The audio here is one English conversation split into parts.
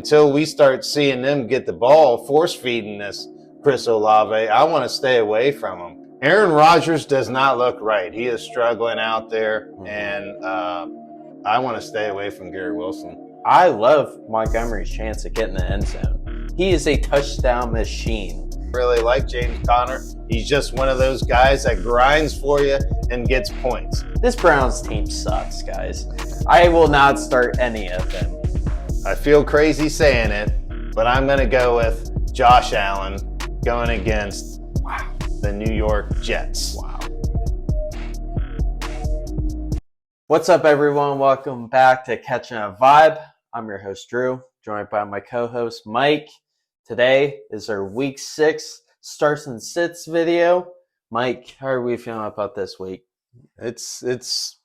Until we start seeing them get the ball, force feeding this Chris Olave, I want to stay away from him. Aaron Rodgers does not look right. He is struggling out there, and I want to stay away from Garrett Wilson. I love Montgomery's chance at getting the end zone. He is a touchdown machine. Really like James Conner. He's just one of those guys that grinds for you and gets points. This Browns team sucks, guys. I will not start any of them. I feel crazy saying it, but I'm going to go with Josh Allen going against the New York Jets. Wow. What's up, everyone? Welcome back to Catching a Vibe. I'm your host, Drew, joined by my co-host, Mike. Today is our Week 6 Starts and Sits video. Mike, how are we feeling about this week? It's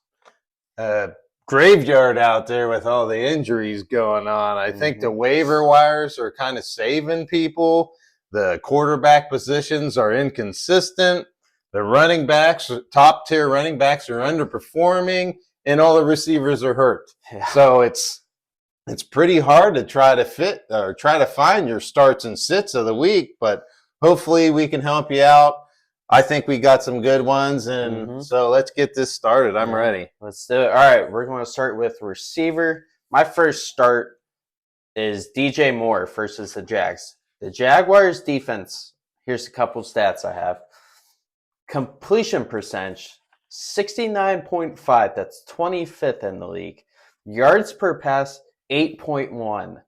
a graveyard out there with all the injuries going on. I think the waiver wires are kind of saving people. The quarterback positions are inconsistent. The running backs, top tier running backs, are underperforming, and all the receivers are hurt. Yeah. So it's pretty hard to try to find your starts and sits of the week, but hopefully we can help you out. I think we got some good ones, and so let's get this started. I'm ready. Let's do it. All right, we're going to start with receiver. My first start is DJ Moore versus the Jags. The Jaguars defense, here's a couple stats I have. Completion percentage, 69.5. That's 25th in the league. Yards per pass, 8.1.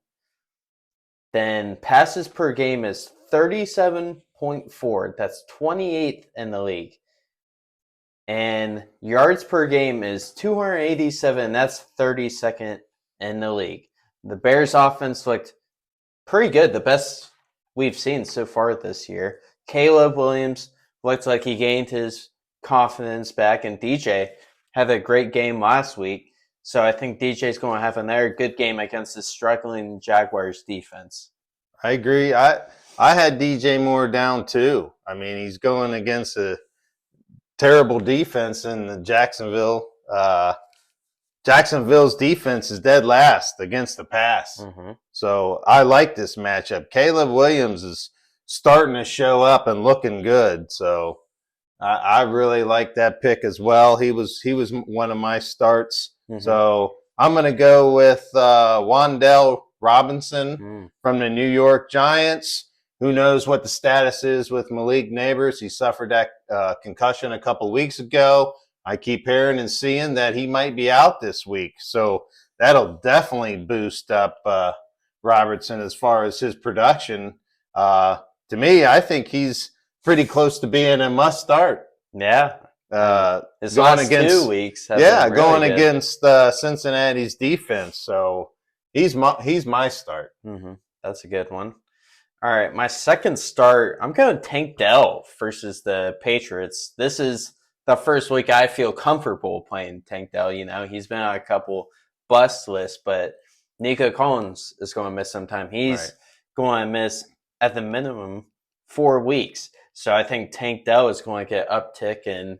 Then passes per game is 37.4. That's 28th in the league. And yards per game is 287. That's 32nd in the league. The Bears offense looked pretty good. The best we've seen so far this year. Caleb Williams looked like he gained his confidence back, and DJ had a great game last week. So I think DJ's going to have another good game against the struggling Jaguars defense. I agree. I had DJ Moore down too. I mean, he's going against a terrible defense in the Jacksonville. Jacksonville's defense is dead last against the pass. So I like this matchup. Caleb Williams is starting to show up and looking good. So I really like that pick as well. He was one of my starts. So I'm going to go with Wan'Dale Robinson from the New York Giants. Who knows what the status is with Malik Nabers? He suffered that concussion a couple weeks ago. I keep hearing and seeing that he might be out this week. So that'll definitely boost up Robertson as far as his production. To me, I think he's pretty close to being a must start. Yeah. His last 2 weeks. Really going good against Cincinnati's defense. So he's my start. That's a good one. All right, my second start, I'm going Tank Dell versus the Patriots. This is the first week I feel comfortable playing Tank Dell. You know, he's been on a couple bust lists, but Nico Collins is going to miss some time. He's going to miss, at the minimum, 4 weeks. So I think Tank Dell is going to get uptick in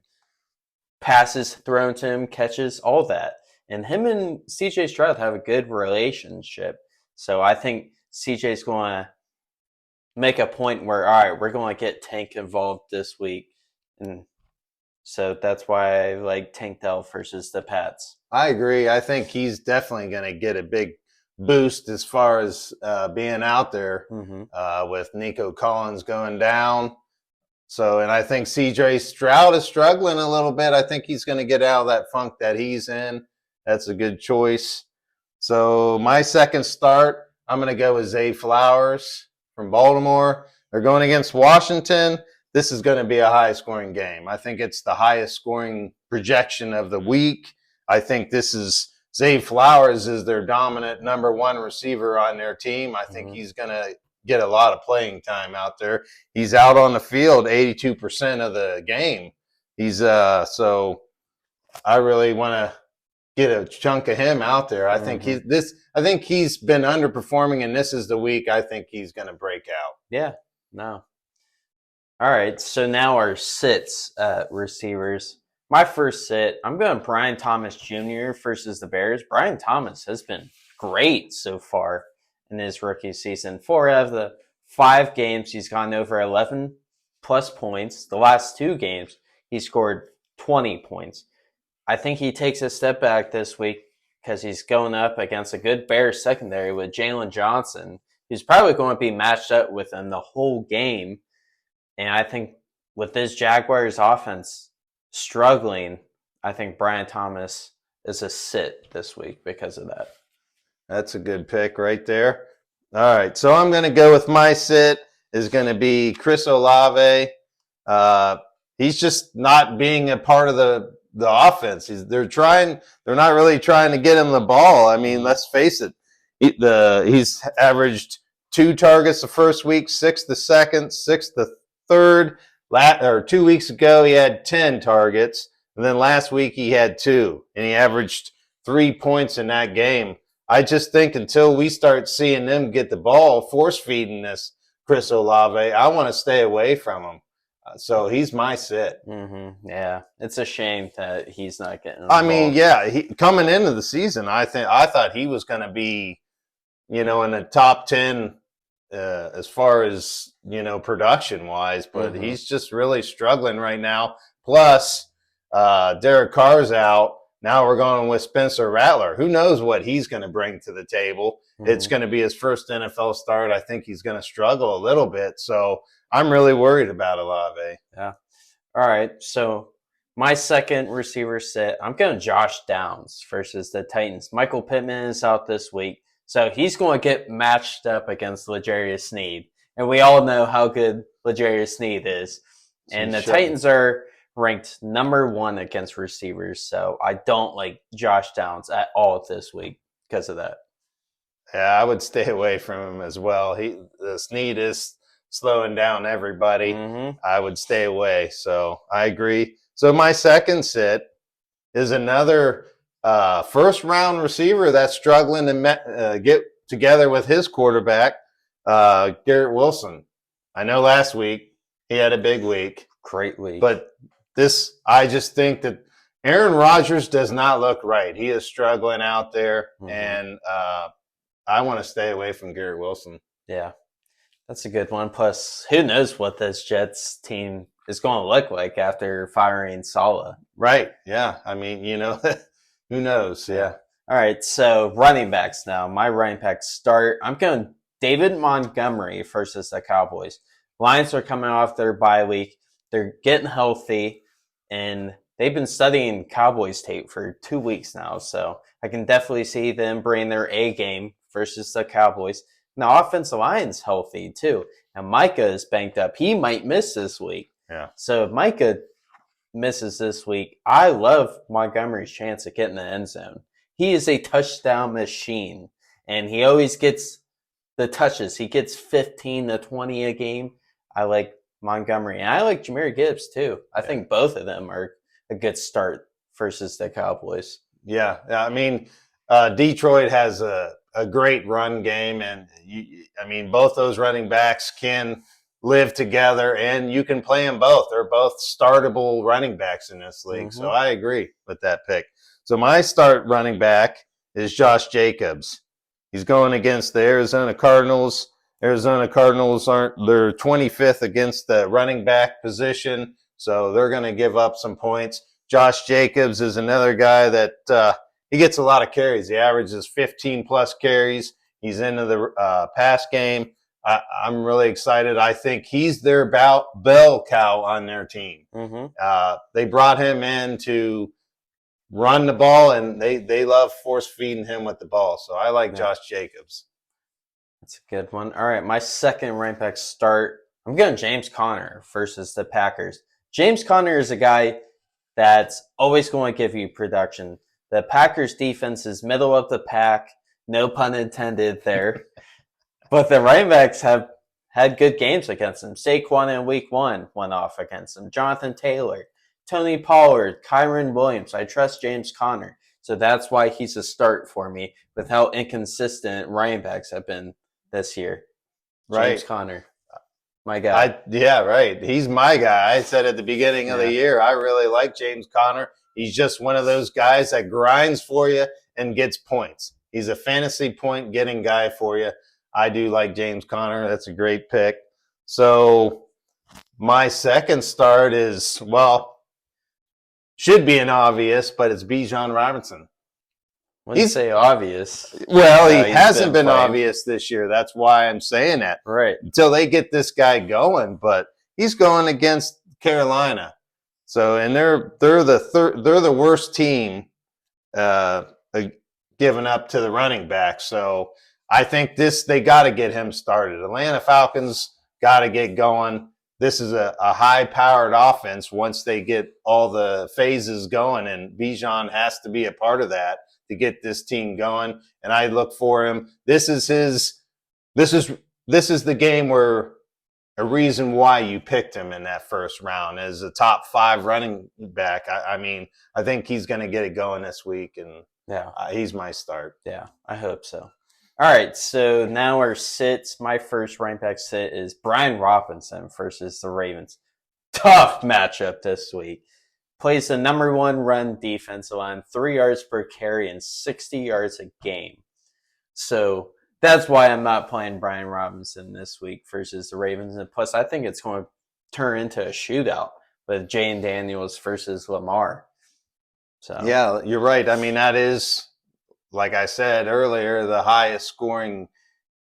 passes thrown to him, catches, all that. And him and CJ Stroud have a good relationship. So I think CJ's going to make a point where, all right, we're going to get Tank involved this week. And so that's why I like Tank Dell versus the Pats. I agree. I think he's definitely going to get a big boost as far as being out there with Nico Collins going down. So, and I think CJ Stroud is struggling a little bit. I think he's going to get out of that funk that he's in. That's a good choice. So my second start, I'm going to go with Zay Flowers from Baltimore. They're going against Washington. This is going to be a high-scoring game. I think it's the highest scoring projection of the week. I think this is Zay Flowers is their dominant number one receiver on their team. I think he's going to get a lot of playing time out there. He's out on the field 82% of the game. He's so I really want to get a chunk of him out there. I think I think he's been underperforming, and this is the week I think he's going to break out. Yeah, no. All right, so now our sits receivers. My first sit, I'm going Brian Thomas Jr. versus the Bears. Brian Thomas has been great so far, in his rookie season. 4 out of the 5 games, he's gone over 11 plus points. The last 2 games, he scored 20 points. I think he takes a step back this week because he's going up against a good Bears secondary with Jalen Johnson, who's probably going to be matched up with him the whole game. And I think with this Jaguars offense struggling, I think Brian Thomas is a sit this week because of that. That's a good pick right there. All right, so I'm going to go with my sit is going to be Chris Olave. He's just not being a part of the offense. They're not really trying to get him the ball. I mean, let's face it. He's averaged 2 targets the first week, 6 the second, 6 the third. 2 weeks ago, he had 10 targets. And then last week, he had 2. And he averaged 3 points in that game. I just think until we start seeing them get the ball, force feeding this Chris Olave, I want to stay away from him. So he's my sit. Mm-hmm. Yeah, it's a shame that he's not getting. I mean, yeah, coming into the season, I thought he was going to be, in the top 10 as far as production wise, but he's just really struggling right now. Plus, Derek Carr's out. Now we're going with Spencer Rattler. Who knows what he's going to bring to the table? It's going to be his first NFL start. I think he's going to struggle a little bit. So I'm really worried about Olave. Yeah. All right. So my second receiver sit, I'm going Josh Downs versus the Titans. Michael Pittman is out this week. So he's going to get matched up against L'Jarius Sneed. And we all know how good L'Jarius Sneed is. And the Titans are ranked number 1 against receivers. So I don't like Josh Downs at all this week because of that. Yeah, I would stay away from him as well. The Sneed is slowing down everybody. I would stay away. So I agree. So my second sit is another first round receiver that's struggling to get together with his quarterback, Garrett Wilson. I know last week he had a big week. Great week. But I just think that Aaron Rodgers does not look right. He is struggling out there, and I want to stay away from Garrett Wilson. Yeah, that's a good one. Plus, who knows what this Jets team is going to look like after firing Saleh. Right, yeah. I mean, who knows, yeah. All right, so running backs now. My running back start, I'm going David Montgomery versus the Cowboys. Lions are coming off their bye week. They're getting healthy, and they've been studying Cowboys tape for 2 weeks now. So I can definitely see them bring their A game versus the Cowboys. Now, offensive line's healthy too. And Micah is banked up. He might miss this week. Yeah. So if Micah misses this week, I love Montgomery's chance of getting the end zone. He is a touchdown machine, and he always gets the touches. He gets 15 to 20 a game. I like Montgomery. And I like Jahmyr Gibbs too. I think both of them are a good start versus the Cowboys. Yeah. I mean, Detroit has a great run game, and both those running backs can live together, and you can play them both. They're both startable running backs in this league. So I agree with that pick. So my start running back is Josh Jacobs. He's going against the Arizona Cardinals. Arizona Cardinals they're 25th against the running back position, so they're going to give up some points. Josh Jacobs is another guy that he gets a lot of carries. He averages 15 plus carries. He's into the pass game. I'm really excited. I think he's their bell cow on their team. They brought him in to run the ball, and they love force feeding him with the ball. So I like Josh Jacobs. That's a good one. All right, my second running back start, I'm going James Conner versus the Packers. James Conner is a guy that's always going to give you production. The Packers defense is middle of the pack, no pun intended there. But the running backs have had good games against them. Saquon in week 1 went off against them. Jonathan Taylor, Tony Pollard, Kyron Williams. I trust James Conner. So that's why he's a start for me with how inconsistent running backs have been this year. James Conner, my guy. Right. He's my guy. I said at the beginning of the year, I really like James Conner. He's just one of those guys that grinds for you and gets points. He's a fantasy point getting guy for you. I do like James Conner. That's a great pick. So my second start is, well, should be an obvious, but it's Bijan Robinson. Wouldn't say obvious. Well, he hasn't been obvious this year. That's why I'm saying that. Right. Until they get this guy going, but he's going against Carolina. So, and they're the worst team giving up to the running back. So, I think they got to get him started. Atlanta Falcons got to get going. This is a high-powered offense once they get all the phases going, and Bijan has to be a part of that to get this team going. And I look for him. This is the game where a reason why you picked him in that first round as a top 5 running back. I mean, I think he's going to get it going this week, and he's my start. Yeah, I hope so. All right, so now our sits. My first running back sit is Brian Robinson versus the Ravens. Tough matchup this week. Plays the number 1 run defensive line, 3 yards per carry and 60 yards a game. So that's why I'm not playing Brian Robinson this week versus the Ravens. And plus, I think it's going to turn into a shootout with Jane Daniels versus Lamar. So yeah, you're right. I mean, that is, like I said earlier, the highest scoring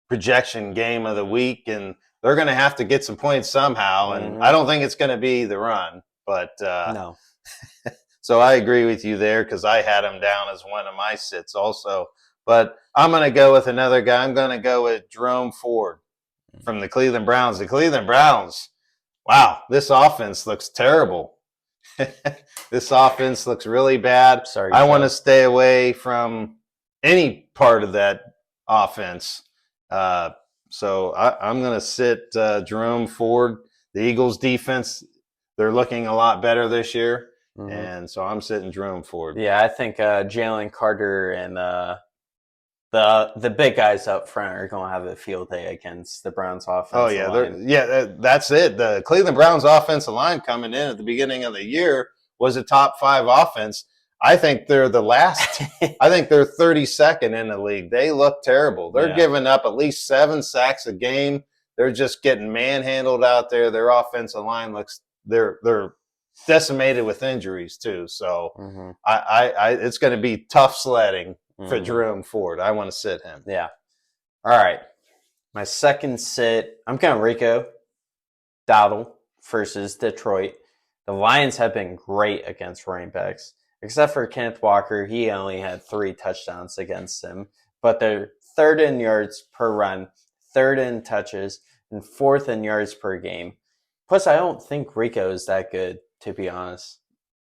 projection game of the week, and they're going to have to get some points somehow. And I don't think it's going to be the run, but no. So I agree with you there because I had him down as one of my sits also. But I'm going to go with another guy. I'm going to go with Jerome Ford from the Cleveland Browns. The Cleveland Browns, wow, this offense looks terrible. This offense looks really bad. Sorry, I want to stay away from any part of that offense. So I'm going to sit Jerome Ford. The Eagles defense, they're looking a lot better this year. And so I'm sitting Jerome Ford. Yeah, I think Jalen Carter and the big guys up front are going to have a field day against the Browns offense. Oh, yeah. That's it. The Cleveland Browns offensive line coming in at the beginning of the year was a top 5 offense. I think they're the last. I think they're 32nd in the league. They look terrible. They're giving up at least 7 sacks a game. They're just getting manhandled out there. Their offensive line looks they're decimated with injuries too. So it's going to be tough sledding for Jerome Ford. I want to sit him. Yeah. All right. My second sit, I'm going Rico Dowdle versus Detroit. The Lions have been great against running backs. Except for Kenneth Walker, he only had 3 touchdowns against him. But they're 3rd in yards per run, 3rd in touches, and 4th in yards per game. Plus, I don't think Rico is that good, to be honest.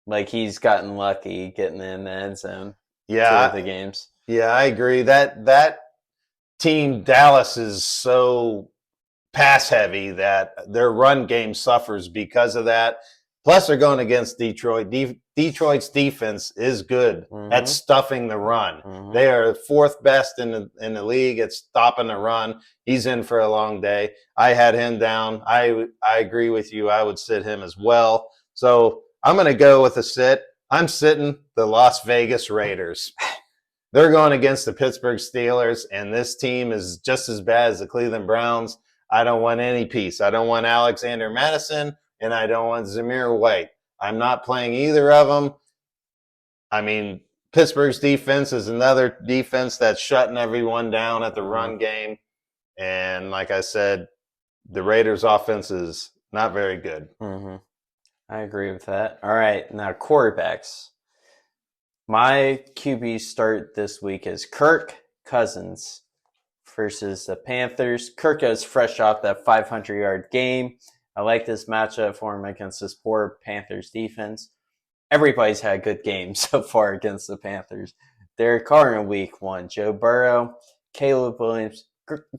Like, he's gotten lucky getting in the end zone. Yeah, 2 of the games. Yeah, I agree. That team, Dallas, is so pass heavy that their run game suffers because of that. Plus, they're going against Detroit. Detroit's defense is good at stuffing the run. They are 4th best in the league at stopping the run. He's in for a long day. I had him down. I agree with you. I would sit him as well. So I'm going to go with a sit. I'm sitting the Las Vegas Raiders. They're going against the Pittsburgh Steelers, and this team is just as bad as the Cleveland Browns. I don't want any piece. I don't want Alexander Madison, and I don't want Zamir White. I'm not playing either of them. I mean, Pittsburgh's defense is another defense that's shutting everyone down at the run game. And like I said, the Raiders' offense is not very good. I agree with that. All right, now quarterbacks. My QB start this week is Kirk Cousins versus the Panthers. Kirk is fresh off that 500-yard game. I like this matchup for him against this poor Panthers defense. Everybody's had a good game so far against the Panthers. Derek Carr in week 1. Joe Burrow, Caleb Williams,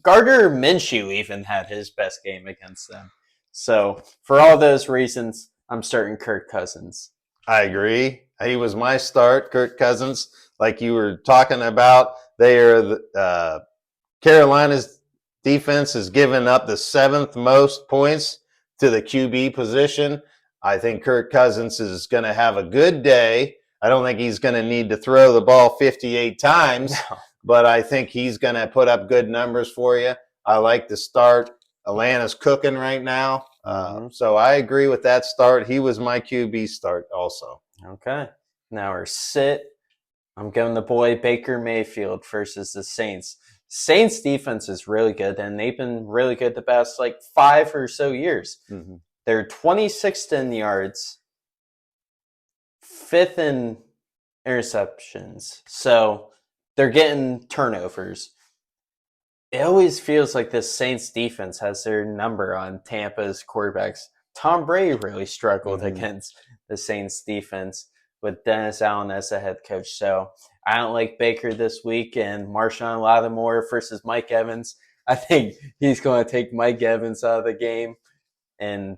Gardner Minshew even had his best game against them. So for all those reasons, I'm starting Kirk Cousins. I agree. He was my start, Kirk Cousins. Like you were talking about, they are Carolina's defense has given up the 7th most points to the QB position. I think Kirk Cousins is going to have a good day. I don't think he's going to need to throw the ball 58 times, but I think he's going to put up good numbers for you. I like the start. Atlanta's cooking right now. So I agree with that start. He was my QB start also. Okay. Now our sit. I'm going the boy Baker Mayfield versus the Saints. Saints defense is really good, and they've been really good the past 5 or so years. Mm-hmm. They're 26th in yards, 5th in interceptions. So they're getting turnovers. It always feels like this Saints defense has their number on Tampa's quarterbacks. Tom Brady really struggled against the Saints defense with Dennis Allen as the head coach. So I don't like Baker this week, and Marshawn Lattimore versus Mike Evans. I think he's going to take Mike Evans out of the game, and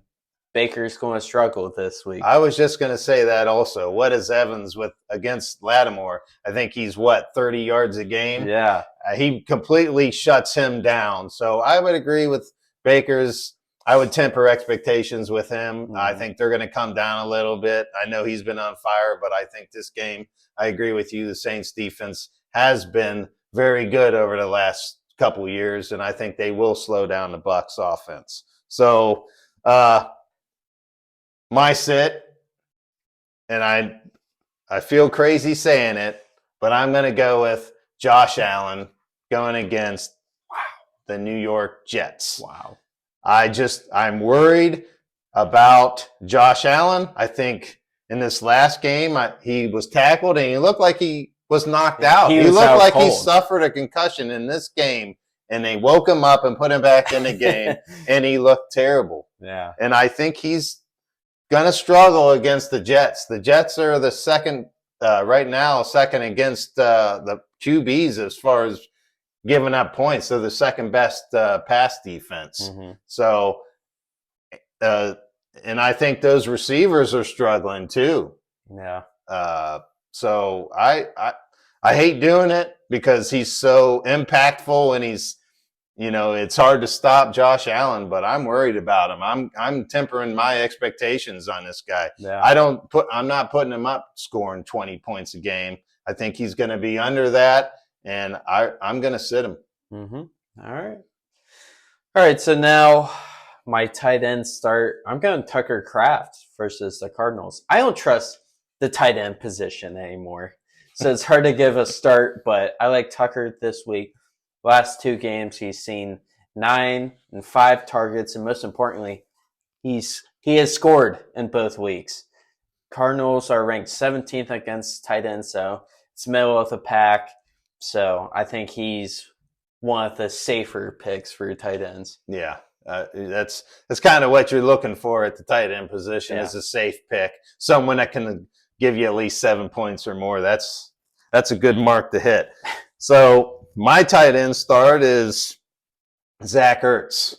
Baker's going to struggle this week. I was just going to say that also. What is Evans with against Lattimore? I think he's 30 yards a game. Yeah. He completely shuts him down. So I would agree with Baker's. I would temper expectations with him. I think they're going to come down a little bit. I know he's been on fire, but I think this game, I agree with you. The Saints defense has been very good over the last couple of years, and I think they will slow down the Bucs offense. So my sit, and I feel crazy saying it, but I'm going to go with Josh Allen going against the New York Jets. Wow. I'm worried about Josh Allen. I think in this last game, he was tackled and he looked like he was knocked out. He looked like he suffered a concussion in this game, and they woke him up and put him back in the game, and he looked terrible. Yeah. And I think he's going to struggle against the Jets. The Jets are the second right now, second against the QBs as far as giving up points. They're the second best pass defense. So, and I think those receivers are struggling too. Yeah. So I hate doing it because he's so impactful and he's, it's hard to stop Josh Allen, but I'm worried about him. I'm tempering my expectations on this guy. Yeah. I'm not putting him up scoring 20 points a game. I think he's going to be under that. And I'm going to sit him. All right. So now my tight end start. I'm going Tucker Kraft versus the Cardinals. I don't trust the tight end position anymore. So it's hard to give a start, but I like Tucker this week. Last 2 games, he's seen 9 and 5 targets. And most importantly, he has scored in both weeks. Cardinals are ranked 17th against tight ends. So it's middle of the pack. So I think he's one of the safer picks for tight ends. Yeah, that's kind of what you're looking for at the tight end position is a safe pick, someone that can give you at least 7 points or more. That's a good mark to hit. So my tight end start is Zach Ertz.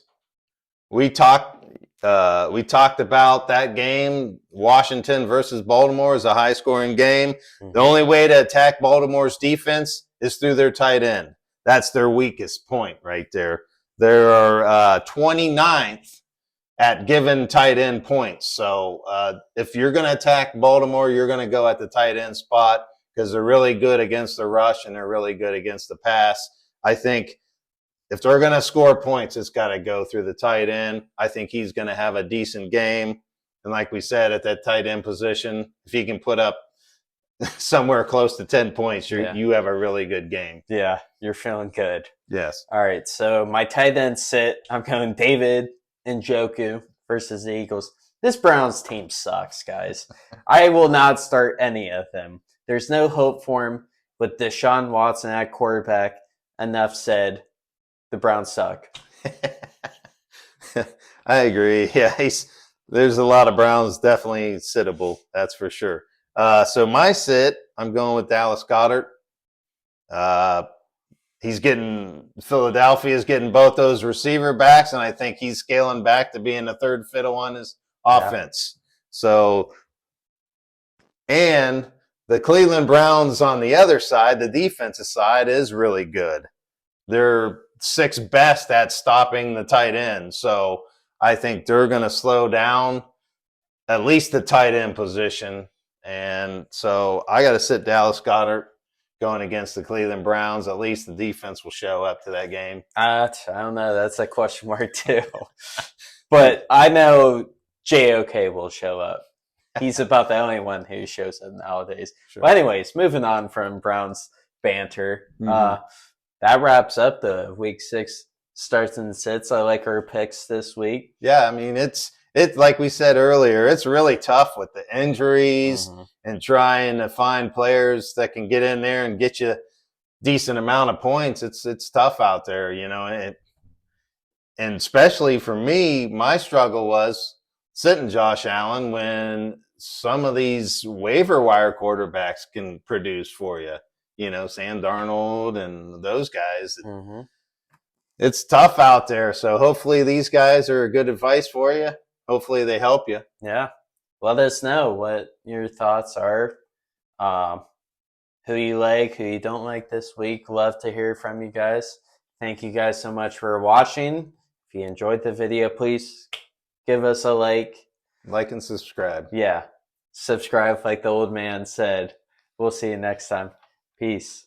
We talked about that game, Washington versus Baltimore, is a high-scoring game. The only way to attack Baltimore's defense is through their tight end. That's their weakest point right there. They're 29th at given tight end points. So if you're going to attack Baltimore, you're going to go at the tight end spot because they're really good against the rush and they're really good against the pass. I think if they're going to score points, it's got to go through the tight end. I think he's going to have a decent game. And like we said, at that tight end position, if he can put up somewhere close to 10 points, you have a really good game. Yeah, you're feeling good. Yes. All right, so my tight end sit, I'm going David Njoku versus the Eagles. This Browns team sucks, guys. I will not start any of them. There's no hope for him with Deshaun Watson at quarterback. Enough said. The Browns suck. I agree. Yeah, there's a lot of Browns definitely sittable. That's for sure. So my sit, I'm going with Dallas Goedert. Philadelphia's getting both those receiver backs, and I think he's scaling back to being the third fiddle on his offense. So, and the Cleveland Browns on the other side, the defensive side, is really good. They're 6th best at stopping the tight end. So I think they're going to slow down at least the tight end position. And so I got to sit Dallas Goedert going against the Cleveland Browns. At least the defense will show up to that game. I don't know. That's a question mark too. But I know JOK will show up. He's about the only one who shows up nowadays. Sure. But anyways, moving on from Browns banter. That wraps up the week 6 starts and sits. I like our picks this week. Yeah, I mean it's like we said earlier, it's really tough with the injuries and trying to find players that can get in there and get you a decent amount of points. It's tough out there, you know. And especially for me, my struggle was sitting Josh Allen when some of these waiver wire quarterbacks can produce for you. You know, Sam Darnold and those guys. It's tough out there. So hopefully these guys are good advice for you. Hopefully they help you. Yeah. Let us know what your thoughts are. Who you like, who you don't like this week. Love to hear from you guys. Thank you guys so much for watching. If you enjoyed the video, please give us a like. Like and subscribe. Yeah. Subscribe like the old man said. We'll see you next time. Peace.